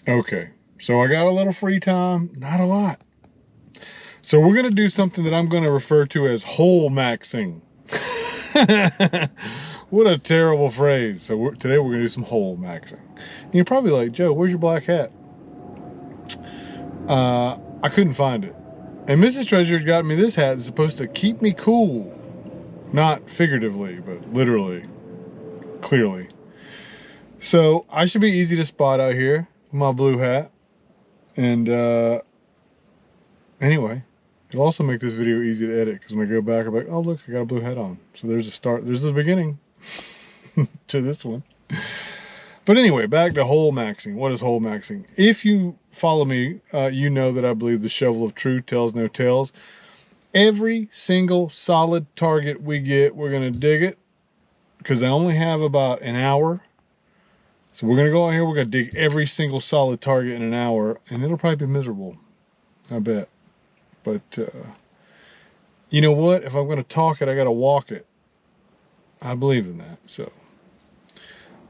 Okay, so I got a little free time, not a lot. So we're gonna do something that I'm gonna refer to as hole maxing. What a terrible phrase. So today we're gonna do some hole maxing. And you're probably like, Joe, where's your black hat? I couldn't find it. And Mrs. Treasure got me this hat that's supposed to keep me cool. Not figuratively, but literally, clearly. So I should be easy to spot out here with my blue hat. And anyway, it'll also make this video easy to edit because when I go back, I'm like, oh look, I got a blue hat on. So there's a start, there's the beginning to this one. But anyway, back to hole maxing. What is hole maxing? If you follow me, you know that I believe the shovel of truth tells no tales. Every single solid target we get, we're gonna dig it because I only have about an hour. So we're gonna go out here, we're gonna dig every single solid target in an hour, and it'll probably be miserable, I bet. But you know what? If I'm gonna talk it, I gotta walk it. I believe in that. So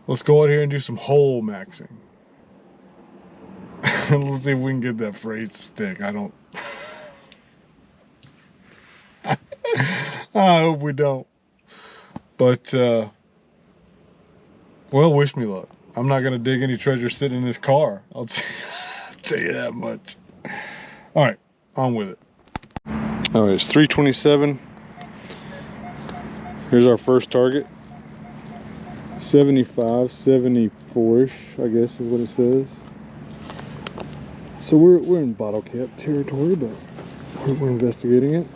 let's go out here and do some hole maxing. Let's see if we can get that phrase to stick. I don't. I hope we don't. But well, wish me luck. I'm not gonna dig any treasure sitting in this car. I'll tell you that much. All right, on with it. All right, it's 3:27. Here's our first target. 75, 74-ish, I guess is what it says. So we're in bottle cap territory, but we're investigating it.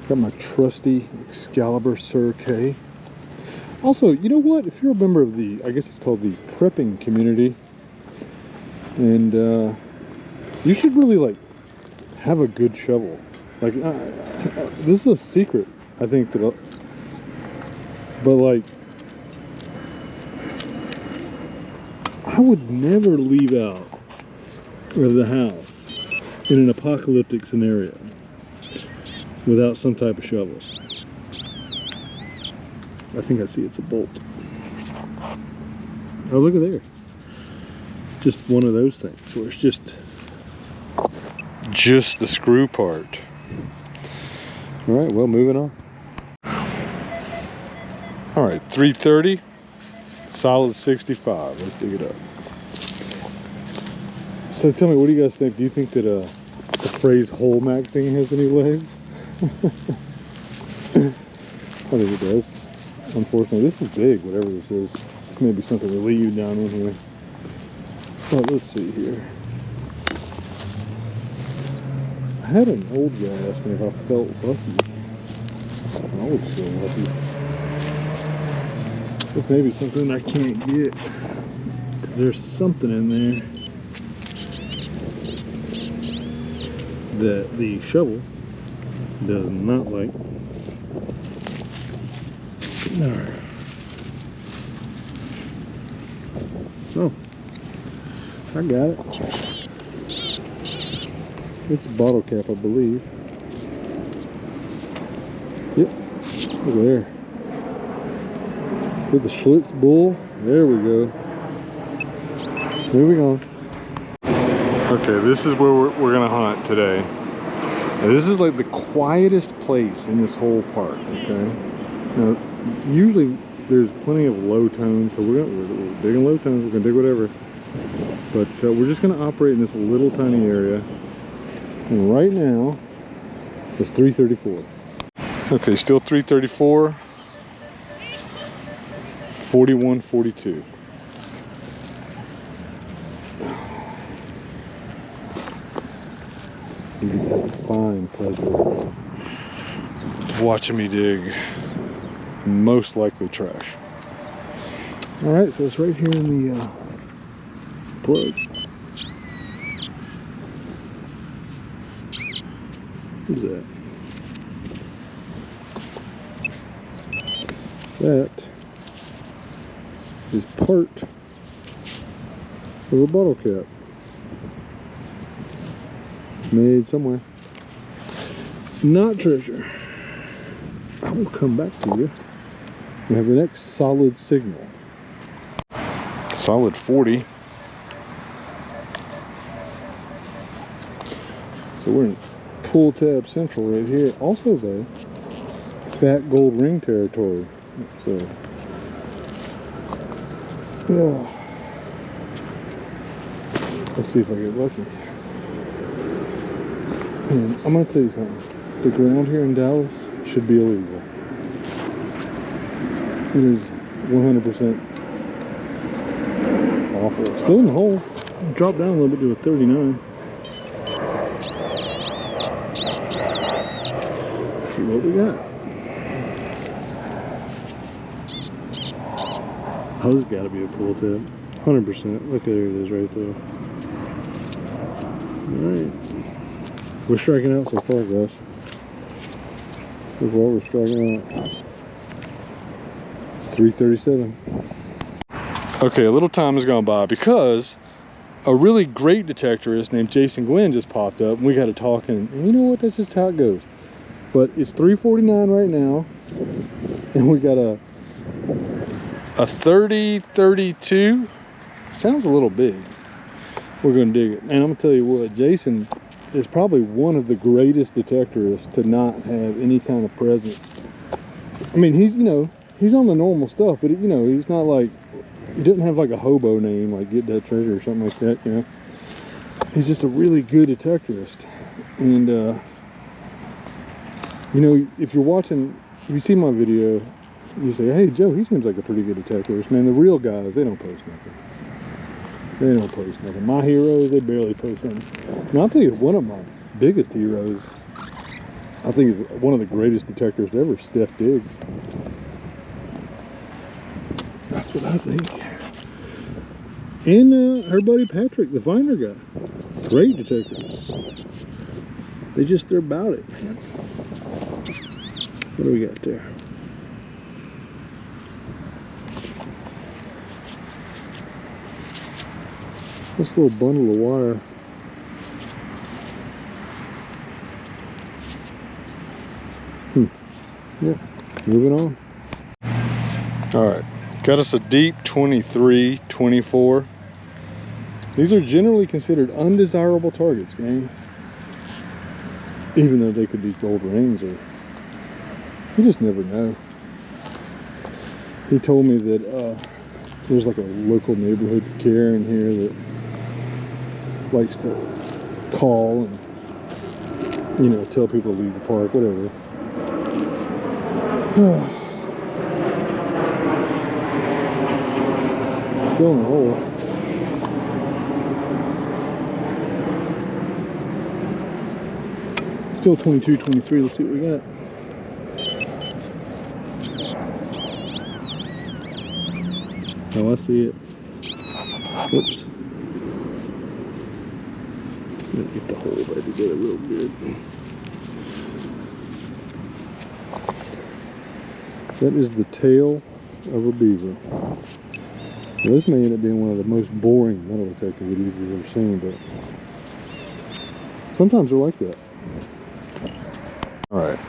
Got my trusty Excalibur Sir K. Also, you know what? If you're a member of the, I guess it's called the prepping community, and you should really like have a good shovel. Like this is a secret, I think. But like, I would never leave out of the house in an apocalyptic scenario without some type of shovel. I think I see it's a bolt. Oh, look at there. Just one of those things where it's just the screw part. All right, well, moving on. All right, 330, solid 65. Let's dig it up. So tell me, what do you guys think? Do you think that the phrase hole maxing has any legs? I think it does. Unfortunately, this is big, whatever this is. This may be something to lead you down in here. Oh, let's see here. I had an old guy ask me if I felt lucky. I always feel lucky. This may be something I can't get, because there's something in there that the shovel does not like. No. Oh, I got it. It's a bottle cap, I believe. Yep, look there. Hit the Schlitz bull. There we go. Moving on. Okay, this is where we're gonna hunt today. Now, this is like the quietest place in this whole park. Okay. Now, usually there's plenty of low tones, so we're digging low tones. We're gonna dig whatever. But we're just gonna operate in this little tiny area. And right now, it's 334. Okay, still 334. 4142. You get that fine pleasure of watching me dig most likely trash. All right, so it's right here in the plug. Who's that? That is part of a bottle cap made somewhere. Not treasure. I will come back to you. We have the next solid signal. Solid 40. So we're in pull tab central right here. Also though, fat gold ring territory. So let's see if I get lucky. And I'm gonna tell you something. The ground here in Dallas should be illegal. It is 100% awful. Still in the hole. Drop down a little bit to a 39. Let's see what we got. Oh, this has got to be a pull tab. 100%. Look, there it is right there. Alright. We're striking out so far, guys. So far, we're striking out. It's 3:37. Okay, a little time has gone by because a really great detectorist named Jason Gwynn just popped up, and we got to talking. And you know what? That's just how it goes. But it's 3:49 right now, and we got a 30-32. Sounds a little big. We're gonna dig it. And I'm gonna tell you what, Jason is probably one of the greatest detectorists to not have any kind of presence. I mean, he's, you know, he's on the normal stuff, but you know, he's not like, he doesn't have like a hobo name like Get That Treasure or something like that, you know. He's just a really good detectorist. And you know, if you're watching, if you see my video, you say, hey Joe, he seems like a pretty good detectorist. Man, the real guys, they don't post nothing. They don't post nothing. My heroes, they barely post something. And I'll tell you, one of my biggest heroes, I think is one of the greatest detectors ever, Steph Diggs. That's what I think. And her buddy Patrick, the Finder guy. Great detectors. They're about it, man. What do we got there? This little bundle of wire. Yep, moving on. All right, got us a deep 23, 24. These are generally considered undesirable targets, gang. Even though they could be gold rings, or you just never know. He told me that there's like a local neighborhood Karen here that likes to call and, you know, tell people to leave the park, whatever. Still in the hole. Still 22, 23. Let's see what we got. Oh, I see it. Whoops. Get the hole back together real good. That is the tail of a beaver. Now, this may end up being one of the most boring metal detector videos you've ever seen, but sometimes they're like that. Alright,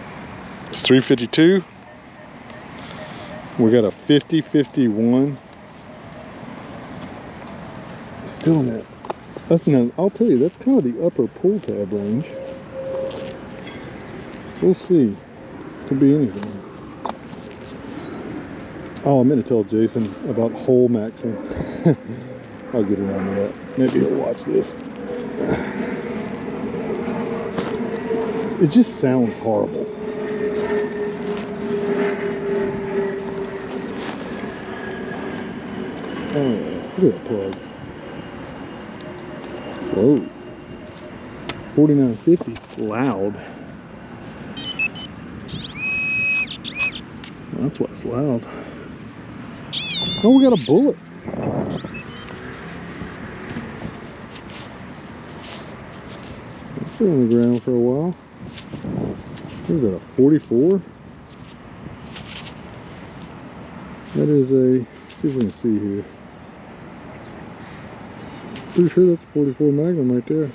it's 3:52. We got a 50-51. Still in that. That's now, I'll tell you, that's kind of the upper pull tab range. So we'll see. Could be anything. Oh, I meant to tell Jason about hole maxing. I'll get around to that. Maybe he'll watch this. It just sounds horrible. Oh, look at that plug. Whoa. 49.50. Loud. That's why it's loud. Oh, we got a bullet. It's been on the ground for a while. What is that, a 44? That is a, let's see if we can see here. Pretty sure that's a 44 Magnum right there.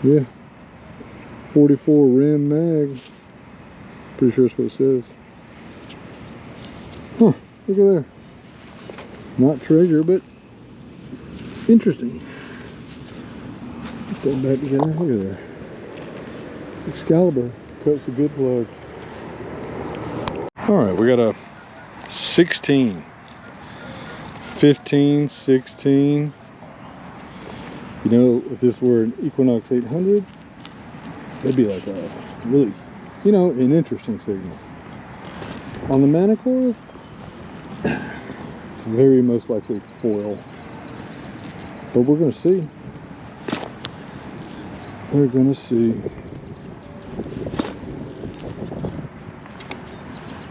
Yeah. 44 rim mag. Pretty sure that's what it says. Huh, look at there. Not treasure, but interesting. Put them back together. Look at there. Excalibur cuts the good plugs. All right, we got a 16, 15, 16. You know, if this were an Equinox 800, that'd be like a really, you know, an interesting signal. On the Manicore, it's very most likely foil. But we're gonna see. We're gonna see.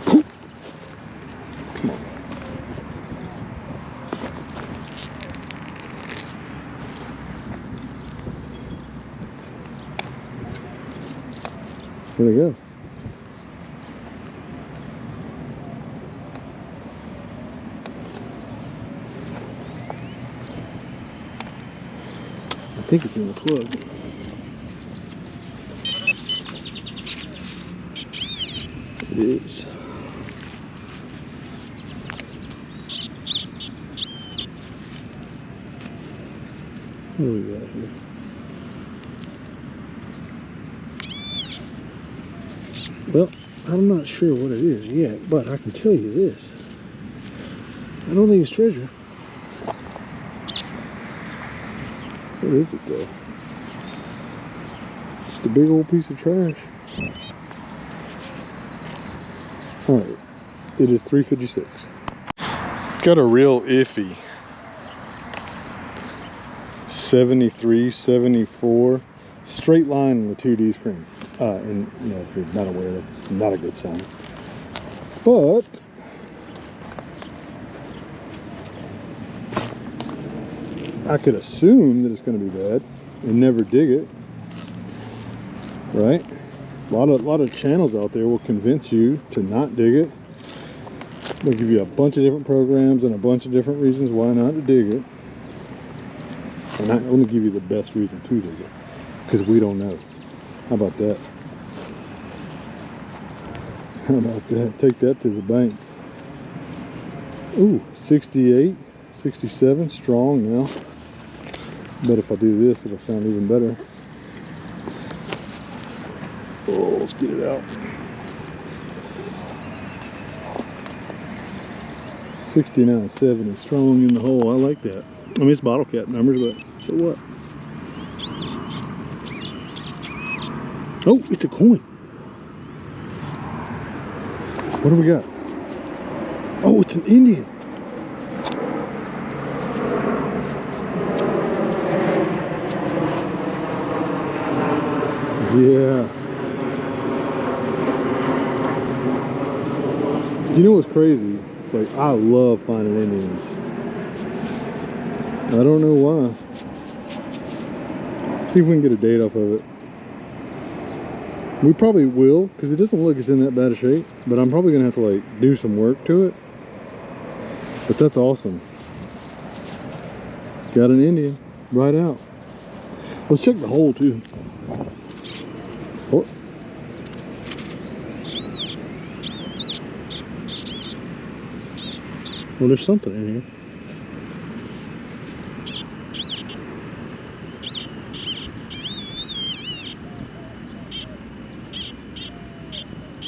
Come on. Here we go. I think it's in the plug. It is. What do we got here? Well, I'm not sure what it is yet, but I can tell you this. I don't think it's treasure. What is it though? Just a big old piece of trash. Alright, it is 356. Got a real iffy 73, 74 straight line on the 2D screen. And you know, if you're not aware, that's not a good sign. But I could assume that it's going to be bad and never dig it, right? A lot of channels out there will convince you to not dig it. They'll give you a bunch of different programs and a bunch of different reasons why not to dig it. And let me give you the best reason to dig it, because we don't know. How about that? How about that? Take that to the bank. Ooh, 68, 67, strong now. But if I do this, it'll sound even better. Oh, let's get it out. 69, 70, strong in the hole. I like that. I mean, it's bottle cap numbers, but so what? Oh, it's a coin. What do we got? Oh, it's an Indian. Yeah. You know what's crazy? It's like, I love finding Indians. I don't know why. See if we can get a date off of it. We probably will, because it doesn't look like it's in that bad a shape, but I'm probably gonna have to like do some work to it. But that's awesome. Got an Indian right out. Let's check the hole too. Oh. Well, there's something in here.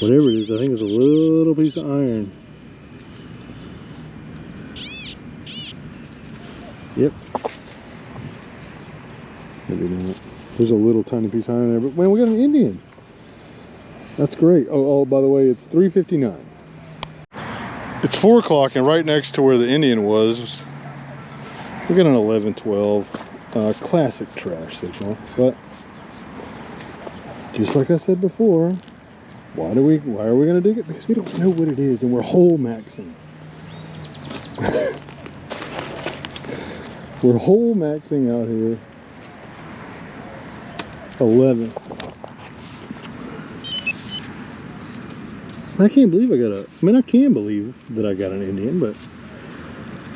Whatever it is, I think it's a little piece of iron. Yep. Maybe not. There's a little tiny piece of iron there, but man, we got an Indian. That's great. Oh, by the way, it's 3:59. It's 4 o'clock, and right next to where the Indian was, we got an 11-12 classic trash signal. But just like I said before, why are we going to dig it? Because we don't know what it is, and we're hole maxing. We're hole maxing out here. 11. I can't believe I got a, I mean, I can believe that I got an Indian, but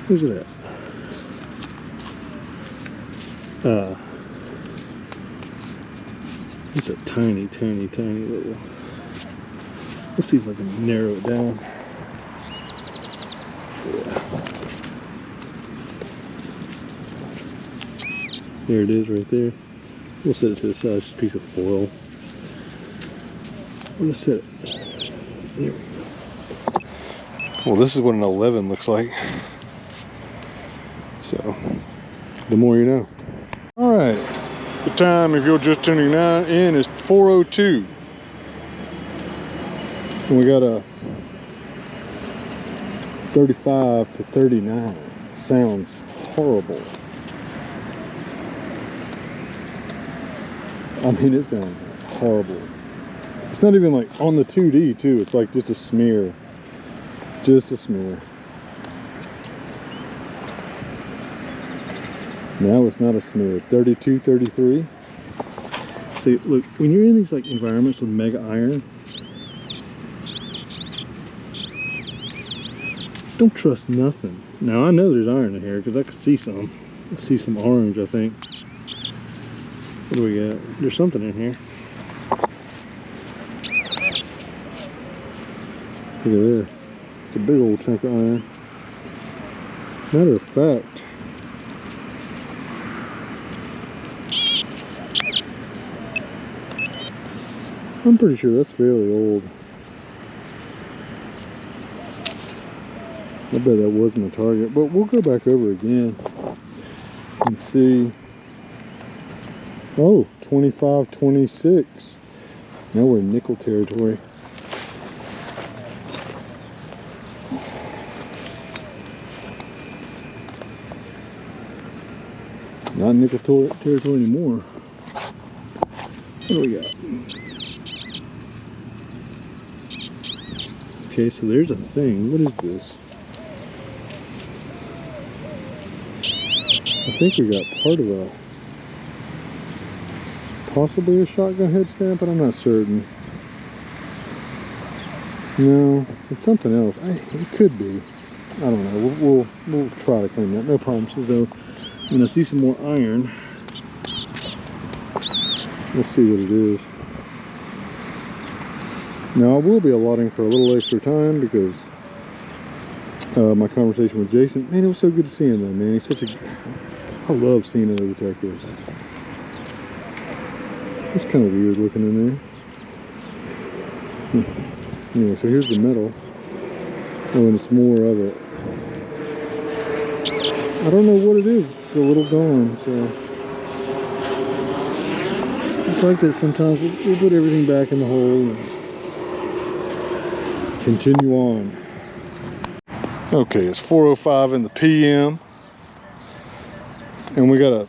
where's it at? It's a tiny, tiny, tiny little, let's see if I can narrow it down. Yeah. There it is right there. We'll set it to the side. It's just a piece of foil. We're gonna set it. There we go. Well, this is what an 11 looks like. So, the more you know. All right. The time, if you're just tuning in, is 4:02. And we got a 35 to 39. Sounds horrible. I mean, it sounds horrible. It's not even like on the 2D too. It's like just a smear. Just a smear. Now it's not a smear. 32, 33. See, look, when you're in these like environments with mega iron, don't trust nothing. Now I know there's iron in here because I could see some. I see some orange, I think. What do we got? There's something in here. Look at there. It's a big old chunk of iron. Matter of fact, I'm pretty sure that's fairly old. I bet that was my target, but we'll go back over again and see. Oh, 25, 26. Now we're in nickel territory. Not nickel territory anymore. What do we got? Okay, so there's a thing. What is this? I think we got part of a, possibly a shotgun head stamp, but I'm not certain. No, it's something else. It could be. I don't know. We'll try to clean that. No promises though. And I see some more iron. Let's see what it is. Now I will be allotting for a little extra time because my conversation with Jason. Man, it was so good to see him though, man. He's such a... I love seeing other detectors. It's kind of weird looking in there. Anyway, so here's the metal. Oh, and it's more of it. I don't know what it is. It's a little gone, so it's like that sometimes. We'll put everything back in the hole and continue on. Okay, it's 4:05 in the PM. And we got a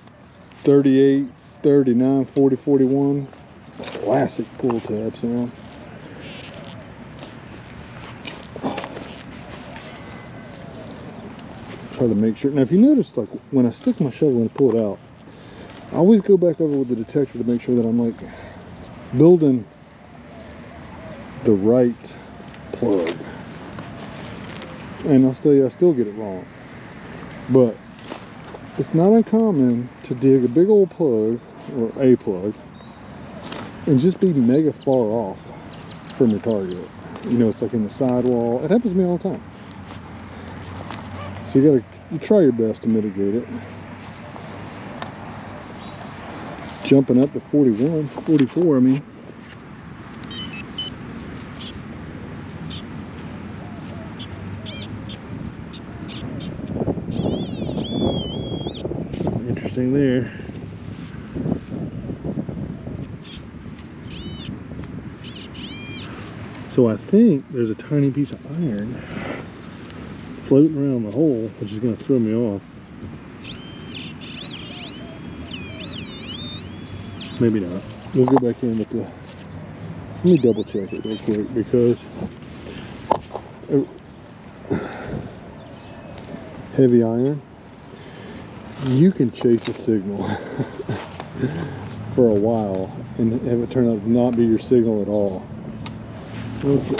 38, 39, 40, 41. Classic pull tab sound. Try to make sure. Now if you notice, like when I stick my shovel and pull it out, I always go back over with the detector to make sure that I'm like building the right plug. And I'll tell you, I still get it wrong. But it's not uncommon to dig a big old plug, or a plug, and just be mega far off from your target. You know, it's like in the sidewall. It happens to me all the time. So you try your best to mitigate it. Jumping up to 41, 44, I mean. Something interesting there. So I think there's a tiny piece of iron floating around the hole, which is going to throw me off. Maybe not. We'll go back in with the... Let me double check it real quick because... heavy iron, you can chase a signal for a while and have it turn out to not be your signal at all. Okay.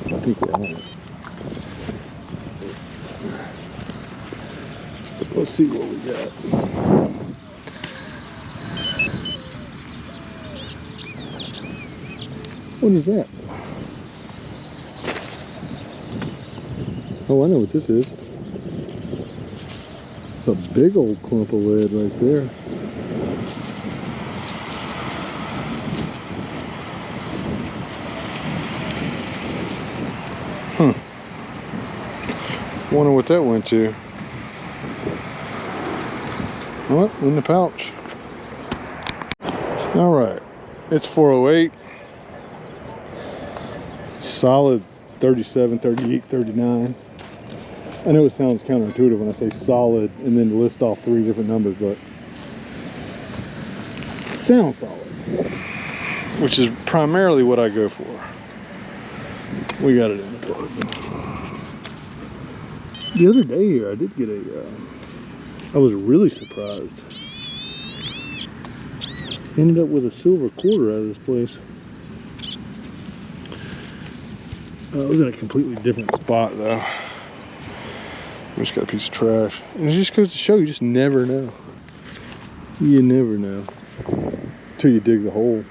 I think we're on it. Let's see what we got. What is that? Oh, I know what this is. That's a big old clump of lead right there. Wonder what that went to. Well, in the pouch. All right, it's 408. Solid 37, 38, 39. I know it sounds counterintuitive when I say solid and then list off 3 different numbers, but it sounds solid, which is primarily what I go for. We got it in the plug. The other day here, I did get I was really surprised. Ended up with a silver quarter out of this place. I was in a completely different spot though. We just got a piece of trash. And it just goes to show you just never know. You never know until you dig the hole.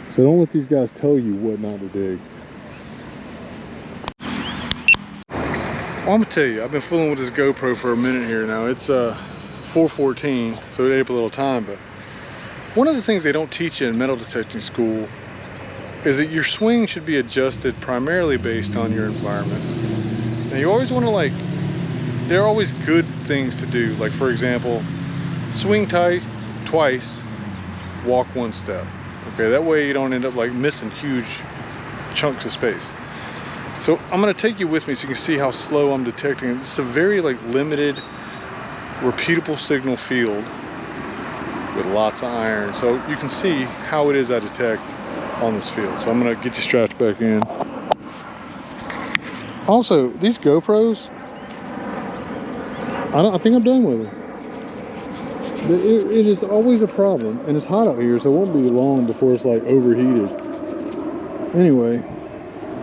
So don't let these guys tell you what not to dig. Well, I'm gonna tell you, I've been fooling with this GoPro for a minute here now. It's 4:14, so it ate up a little time, but one of the things they don't teach you in metal detecting school is that your swing should be adjusted primarily based on your environment. Now you always want to there are always good things to do. Like for example, swing tight twice, walk 1 step. Okay, that way you don't end up missing huge chunks of space. So I'm gonna take you with me so you can see how slow I'm detecting it. It's a very limited, repeatable signal field with lots of iron. So you can see how it is I detect on this field. So I'm gonna get you strapped back in. Also, these GoPros, I think I'm done with them. It is always a problem, and it's hot out here, so it won't be long before it's overheated. Anyway,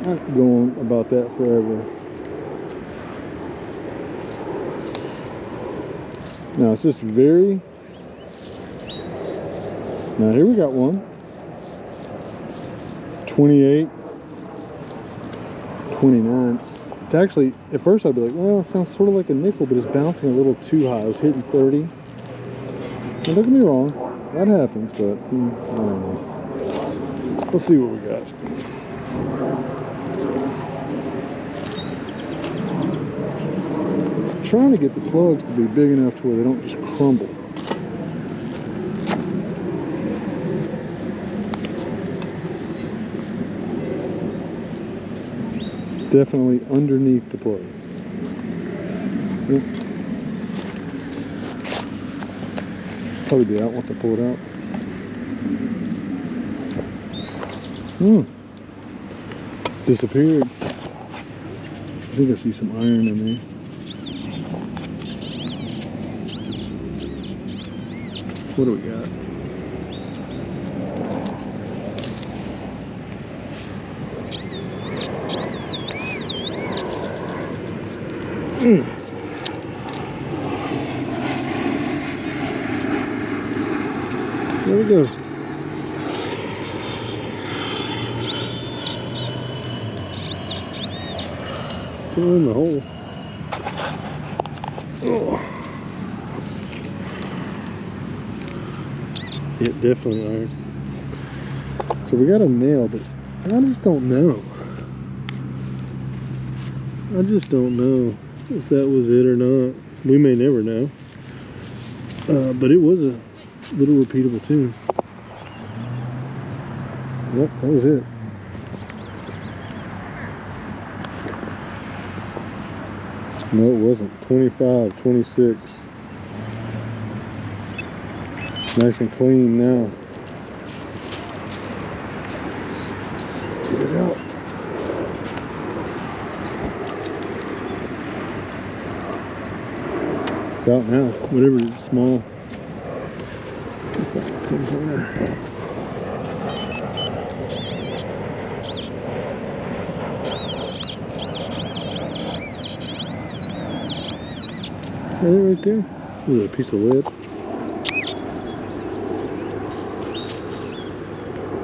not going about that forever. Now it's just very. Now here we got one. 28, 29. It's actually, at first I'd be like, well, it sounds sort of like a nickel, but it's bouncing a little too high. I was hitting 30. And don't get me wrong, that happens, but I don't know. Let's see what we got. I'm trying to get the plugs to be big enough to where they don't just crumble. Definitely underneath the plug. Yep. Probably be out once I pull it out. It's disappeared. I think I see some iron in there. What do we got? There we go. Still in the hole. Oh. Yeah, definitely iron. So we got a nail, but I just don't know. I just don't know if that was it or not. We may never know. But it was a little repeatable tune. Yep, that was it. No, it wasn't. 25, 26. Nice and clean now. Get it out. It's out now, whatever is small. Is that it right there? Ooh, a piece of lead.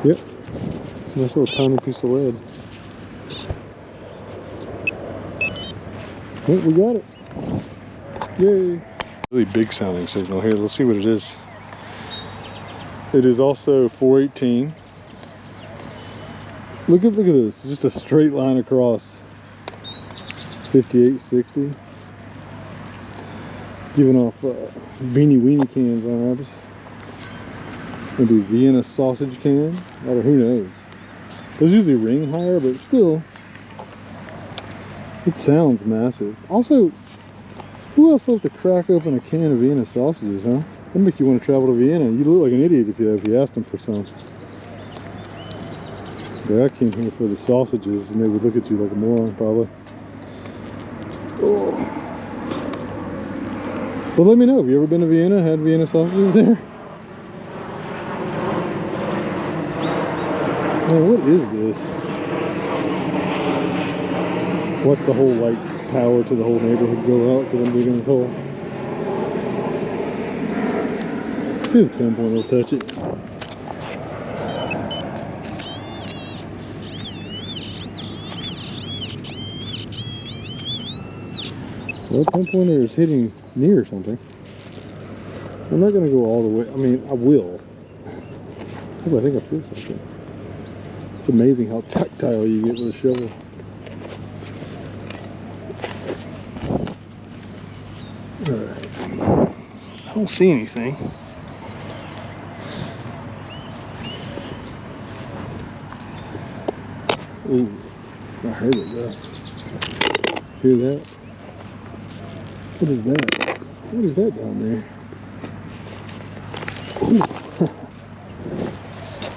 Yep. Nice little tiny piece of lead. Yep, we got it. Yay. Really big sounding signal here. Let's see what it is. It is also 418. Look at this. It's just a straight line across. 5860. Giving off beanie weenie cans on us. Maybe Vienna sausage can, or who knows. Those usually ring higher, but still, it sounds massive. Also, who else loves to crack open a can of Vienna sausages, huh? That'd make you want to travel to Vienna. You look like an idiot if you asked them for some. But I came here for the sausages, and they would look at you like a moron, probably. Oh. Well, let me know. Have you ever been to Vienna? Had Vienna sausages there? Man, what is this? Watch the whole light power to the whole neighborhood go out because I'm digging this hole. See this pinpoint, it'll touch it. Well, pinpointer is hitting near something. I'm not going to go all the way. I mean, I will. Oh, I think I feel something. It's amazing how tactile you get with a shovel. Alright. I don't see anything. Ooh, I heard it though. Hear that? What is that? What is that down there? Ooh.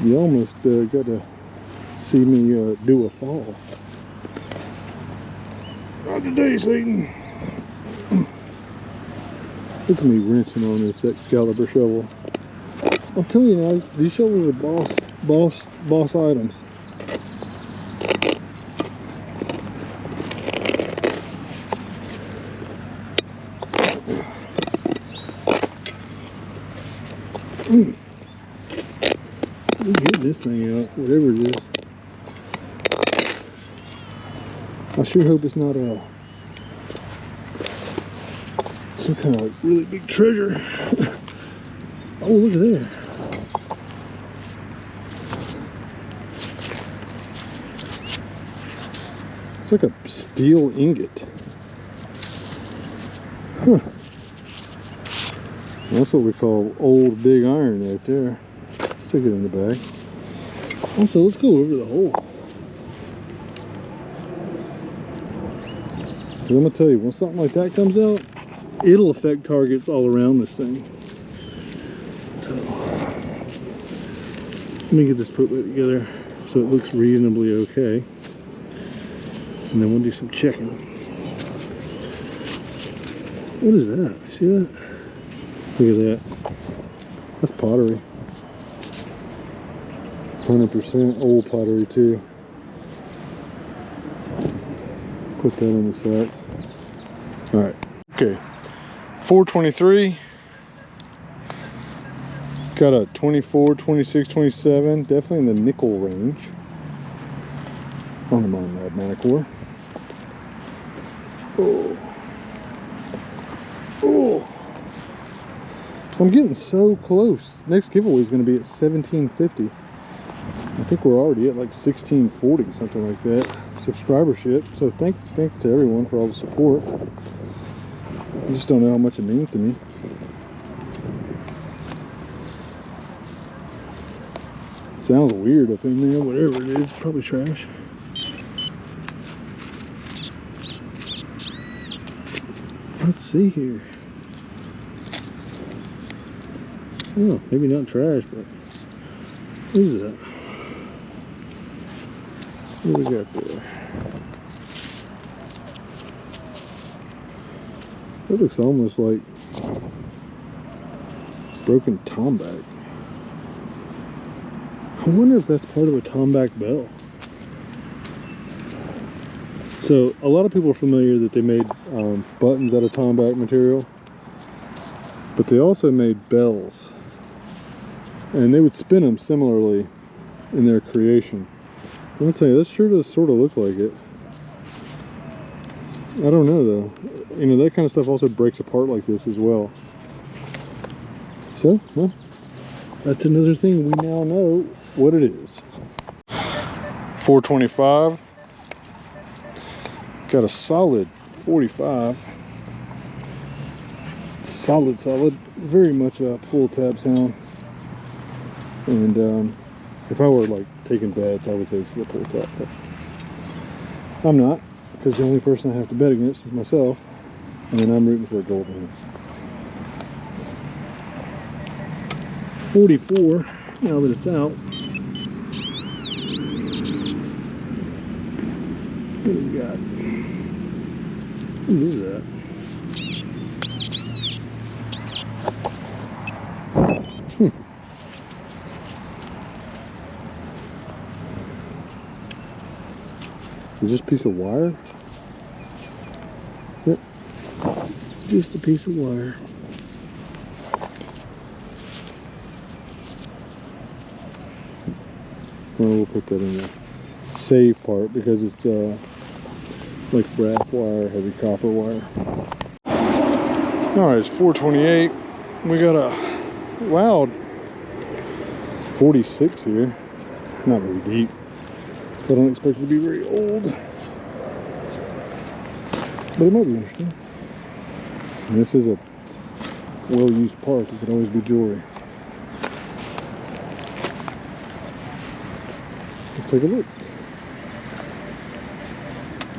You almost got to see me do a fall. Not today, Satan. Look at me wrenching on this Excalibur shovel. I'm telling you now, these shovels are boss items. Get this thing out, whatever it is. I sure hope it's not some kind of like really big treasure. Oh, look at there. It's like a steel ingot. Huh. That's what we call old big iron right there. Let's stick it in the bag. Also, let's go over the hole. Because I'm going to tell you, when something like that comes out, it'll affect targets all around this thing. So, let me get this put back together so it looks reasonably okay. And then we'll do some checking. What is that? See that? Look at that. That's pottery. 100% old pottery too. Put that in the sack. Alright. Okay. 423. Got a 24, 26, 27. Definitely in the nickel range. I don't mind that Manicore. Oh. Oh. So I'm getting so close. Next giveaway is going to be at 1750. I think we're already at like 1640, something like that. Subscribership. So thanks to everyone for all the support. I just don't know how much it means to me. Sounds weird up in there, whatever it is, probably trash. Let's see here. Oh, maybe not trash, but what is that? What do we got there? That looks almost like broken tomback. I wonder if that's part of a tomback bell. So a lot of people are familiar that they made buttons out of tomback material, but they also made bells, and they would spin them similarly in their creation. I'm gonna tell you, this sure does sort of look like it. I don't know though. You know, that kind of stuff also breaks apart like this as well. So, well, that's another thing we now know what it is. 425. Got a solid 45. Solid. Very much a pull tab sound. And if I were like taking bets, I would say this is a pull tab. But I'm not, because the only person I have to bet against is myself. And then I'm rooting for a gold winner. 44, now that it's out. What do we got? What is that? Is this a piece of wire? Yep. Just a piece of wire. Well, we'll put that in the save part because it's like brass wire, heavy copper wire. Alright, it's 428. We got a loud 46 here. Not very deep. So I don't expect it to be very old. But it might be interesting. And this is a well-used part. It could always be jewelry. Let's take a look.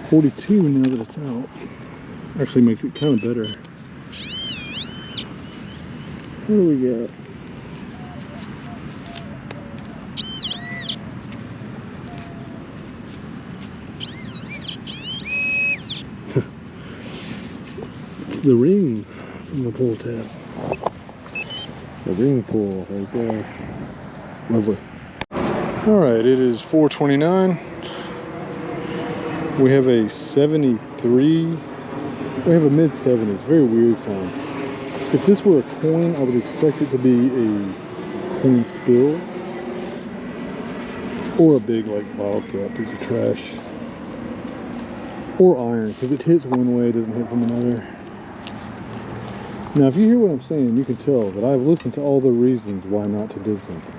42 now that it's out. Actually makes it kind of better. What do we got? It's the ring from the pull tab. The ring pull right there. Lovely. Alright, it is 429. We have a 73. We have a mid-70s. Very weird sound. If this were a coin, I would expect it to be a coin spill. Or a big, like, bottle cap, piece of trash. Or iron, because it hits one way, it doesn't hit from another. Now, if you hear what I'm saying, you can tell that I've listened to all the reasons why not to dig something.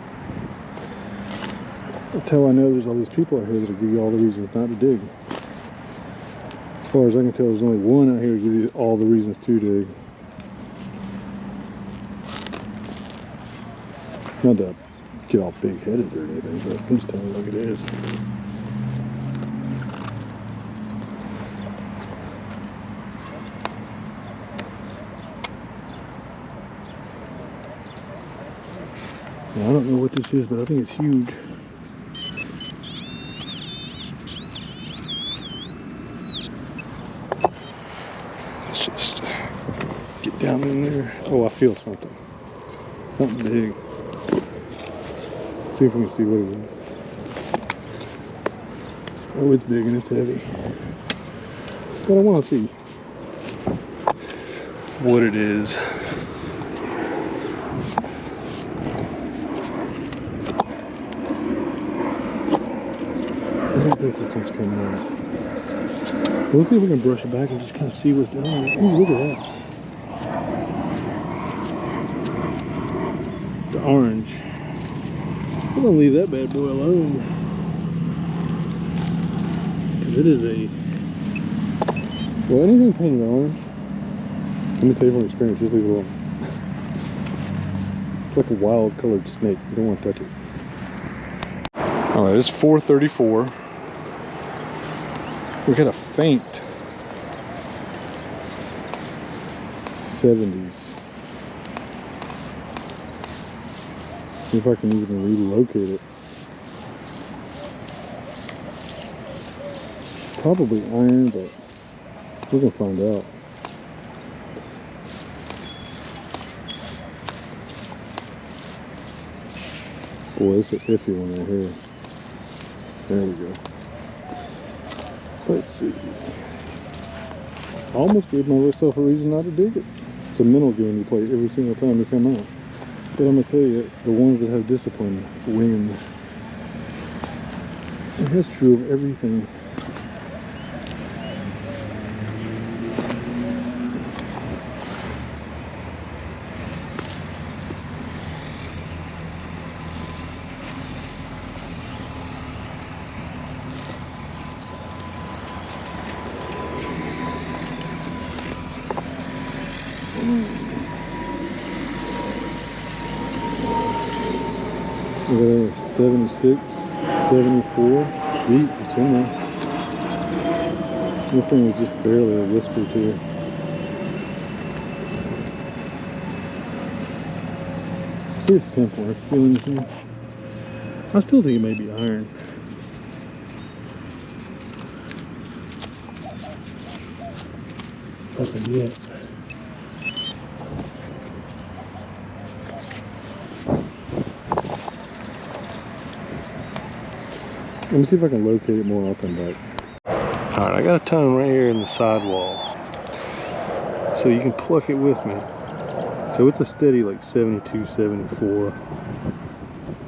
That's how I know there's all these people out here that'll give you all the reasons not to dig. As far as I can tell, there's only one out here to give you all the reasons to dig. Not to get all big-headed or anything, but I'm just telling you like it is. Now, I don't know what this is, but I think it's huge. Let's just get down in there. Oh, I feel something. Something big. Let's see if we can see what it is. Oh, it's big and it's heavy. But I want to see what it is. I don't think this one's coming out. Well, let's see if we can brush it back and just kind of see what's down there. Ooh, look at that. It's orange. I'm gonna leave that bad boy alone. Because it is a... Well, anything painted orange, let me tell you from experience, just leave it alone. It's like a wild colored snake. You don't want to touch it. Alright, it's 434. We got a faint 70s. See if I can even relocate it. Probably iron, but we're gonna find out. Boy, it's an iffy one right here. There we go. Let's see. I almost gave myself a reason not to dig it. It's a mental game you play every single time you come out. But I'm going to tell you, the ones that have discipline win. And that's true of everything. 76, 74. It's deep. It's in there. This thing was just barely a whisper too. See if pinpoint. Feel anything? I still think it may be iron. Nothing yet. Let me see if I can locate it more and I'll come back. Alright, I got a tone right here in the sidewall. So you can pluck it with me. So it's a steady like 72, 74.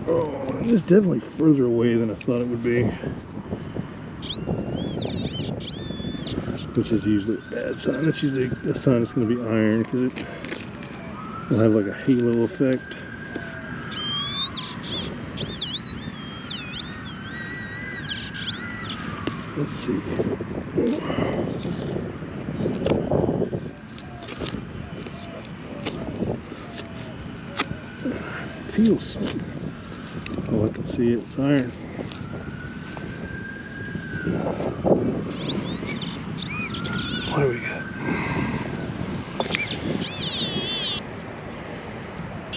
Oh, it's definitely further away than I thought it would be. Which is usually a bad sign. That's usually a sign it's going to be iron because it will have like a halo effect. Let's see. Feels something. Oh, I can see it. It's iron. What do we got?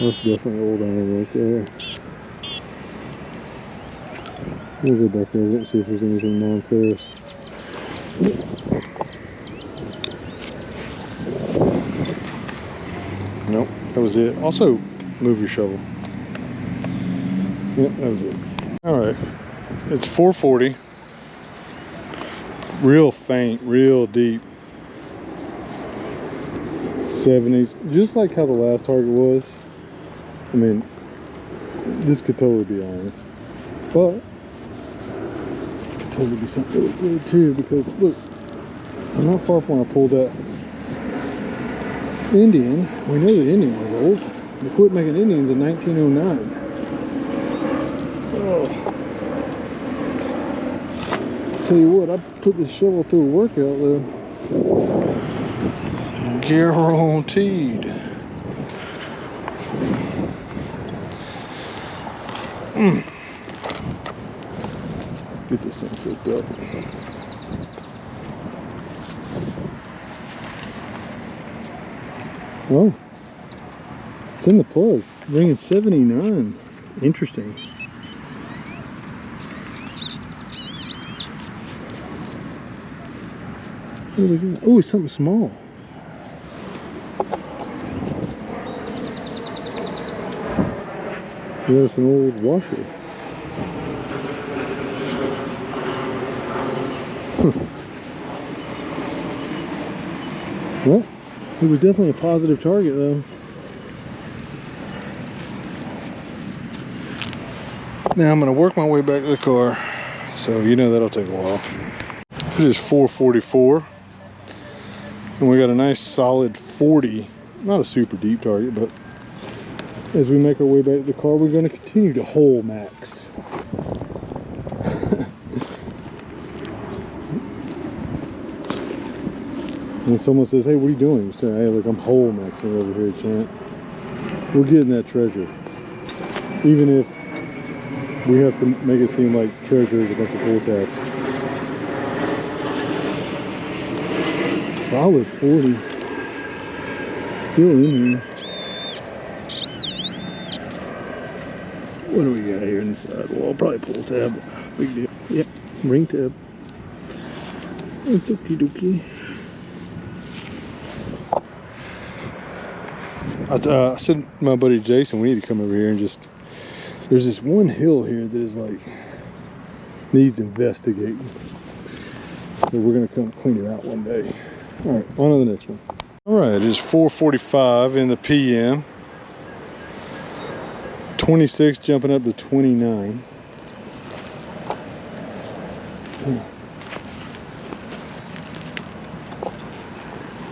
That's definitely old iron right there. We'll go back over it and see if there's anything non-ferrous. Nope, that was it. Also, move your shovel. Yep, that was it. Alright, it's 440. Real faint, real deep. 70s, just like how the last target was. I mean, this could totally be iron. But it could totally be something really good too, because look, I'm not far from when I pulled that Indian. We know the Indian was old. They quit making Indians in 1909. Oh. I'll tell you what, I put this shovel through a workout though. Guaranteed. Get this thing flipped up. Oh, it's in the plug. Ringing 79. Interesting. What do we got? Oh, it's something small. There's an old washer. Well, it was definitely a positive target though. Now I'm going to work my way back to the car, so you know that'll take a while. It is 444, and we got a nice solid 40. Not a super deep target, but as we make our way back to the car, we're going to continue to hole max. When someone says, hey, what are you doing? You say, hey, look, I'm hole maxing over here, champ. We're getting that treasure. Even if we have to make it seem like treasure is a bunch of pull tabs. Solid 40. Still in here. What do we got here in the sidewall? Probably pull tab. Big deal. Yep, ring tab. It's okie dokie. I said to my buddy Jason, we need to come over here and just, there's this one hill here that is like, needs investigating. So we're going to come clean it out one day. All right, on to the next one. All right, it is 4:45 in the PM. 26 jumping up to 29.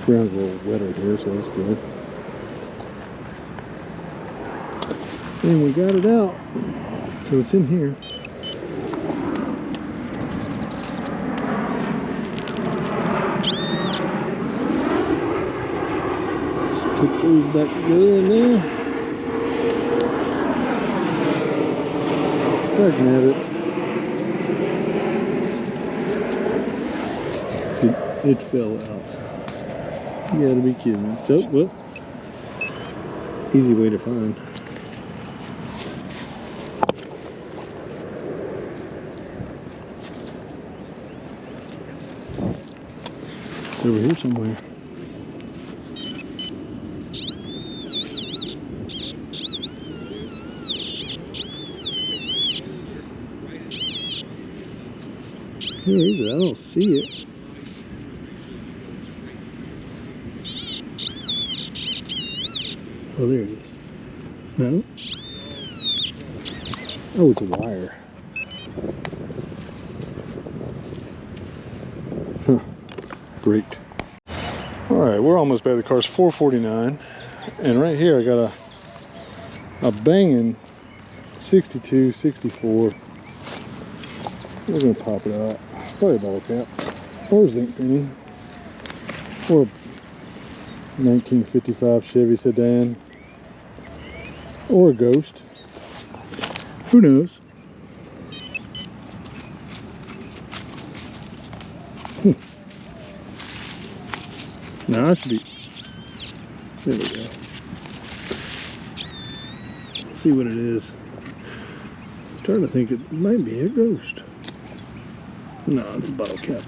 Ground's a little wetter here, so that's good. And we got it out, so it's in here. Just put those back together in there. striking at it. It fell out. You gotta be kidding me. So, well, easy way to find. It's over here somewhere. Where is it? I don't see it. Oh, there it is. No? Oh, it's a wire. Huh. Great. Alright, we're almost back. The car's 449. And right here I got a banging 62, 64. We're going to pop it out. Probably a bottle cap. Or a zinc penny. Or a 1955 Chevy sedan. Or a ghost. Who knows? Now I should be. There we go. Let's see what it is. I'm starting to think it might be a ghost. No, it's a bottle cap.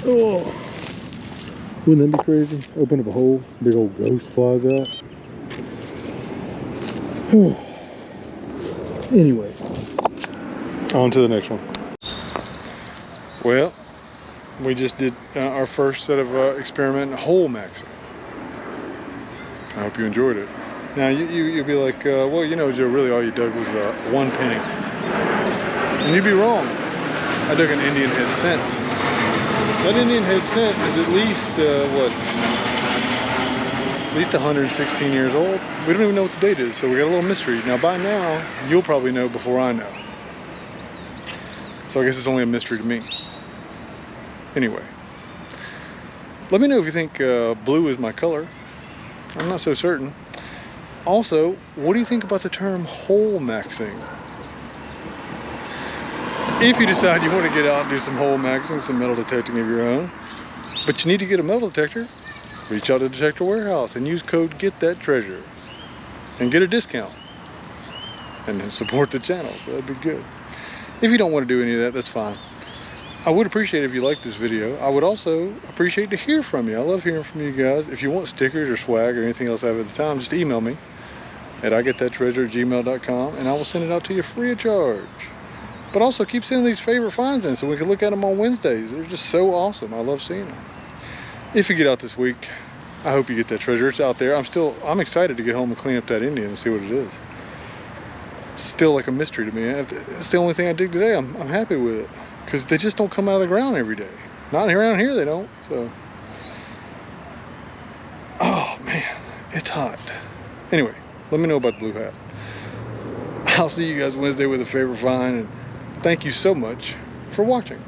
Oh, wouldn't that be crazy? Open up a hole, big old ghost flies out. Anyway, on to the next one. Well, we just did our first set of experiment hole maxing. I hope you enjoyed it. Now you'll be like, well, you know, Joe, really all you dug was 1 penny. And you'd be wrong. I dug an Indian head cent. That Indian head cent is at least, what? At least 116 years old. We don't even know what the date is, so we got a little mystery. Now by now, you'll probably know before I know. So I guess it's only a mystery to me. Anyway, let me know if you think blue is my color. I'm not so certain. Also, what do you think about the term hole maxing? If you decide you want to get out and do some hole maxing, some metal detecting of your own, but you need to get a metal detector, reach out to Detector Warehouse and use code getthattreasure and get a discount and then support the channel. So that'd be good. If you don't want to do any of that, that's fine. I would appreciate it if you liked this video. I would also appreciate to hear from you. I love hearing from you guys. If you want stickers or swag or anything else I have at the time, just email me at igetthattreasure@gmail.com and I will send it out to you free of charge. But also keep sending these favorite finds in so we can look at them on Wednesdays. They're just so awesome. I love seeing them. If you get out this week, I hope you get that treasure. It's out there. I'm excited to get home and clean up that Indian and see what it is. It's still like a mystery to me. It's the only thing I dig today. I'm happy with it because they just don't come out of the ground every day. Not around here they don't. So, oh man, it's hot. Anyway, let me know about the blue hat. I'll see you guys Wednesday with a favorite find, and thank you so much for watching.